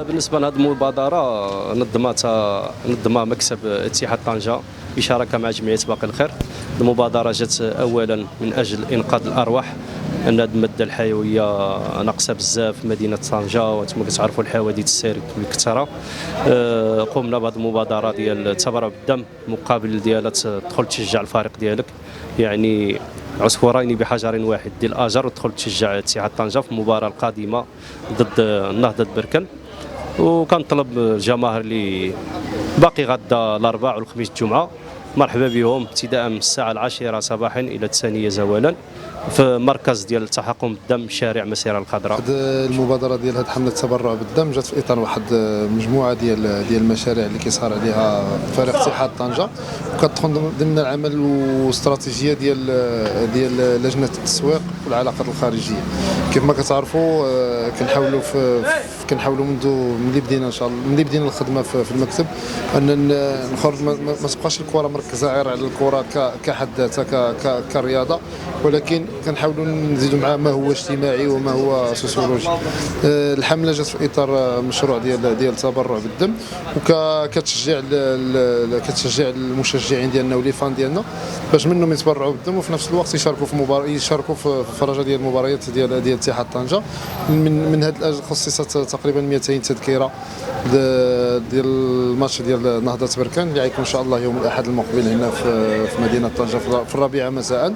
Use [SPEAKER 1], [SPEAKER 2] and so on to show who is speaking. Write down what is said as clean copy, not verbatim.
[SPEAKER 1] بالنسبه لهذه المبادره نظمها مكتب اتحاد طنجه بشراكه مع جمعيه باقي الخير. المبادره جات اولا من اجل انقاذ الارواح، ان هذه الماده الحيويه ناقصه بزاف في مدينه طنجه، وانتم كتعرفوا الحوادث السير بالكثره. قمنا بهذه المبادره ديال التبرع بالدم مقابل ديالها تدخل تشجع الفريق ديالك، يعني عصفورين بحجر واحد، ديال الاجر وتدخل تشجع اتحاد طنجه في المباراه القادمه ضد النهضه بركان. وكنطلب الجماهير اللي باقي غدا الاربعاء والخميس الجمعه مرحبا بهم ابتداء من الساعه 10 صباحا الى 2 زوالا في مركز ديال التحكم بالدم شارع مسيره الخضراء.
[SPEAKER 2] هذه المبادره ديال هذه حمله التبرع بالدم جات في اطار واحد مجموعه ديال المشاريع اللي كيسهر عليها فريق اتحاد طنجه، وكتدخل ضمن العمل واستراتيجيه ديال لجنه التسويق والعلاقات الخارجيه. كيف ما كتعرفوا كنحاولوا منذ ملي بدينا ان شاء الله، ملي بدينا الخدمه في المكتب، ان نخرج ما تبقاش الكره مركزه غير على الكره كحد ذاتها كرياضه، ولكن كنحاولوا نزيدوا معها ما هو اجتماعي وما هو سوسيولوجي. الحمله جات في اطار مشروع ديال التبرع بالدم، وكتشجع المشجعين ديالنا ولي فان ديالنا باش منهم يتبرعوا بالدم، وفي نفس الوقت يشاركوا في فرجه ديال المباريات ديال اتحاد طنجه. من هذا الاجل خصصت تقريبا 200 تذكره ديال الماتش ديال نهضه بركان اللي غيكون ان شاء الله يوم الاحد المقبل هنا في مدينه طنجه في 4 مساء.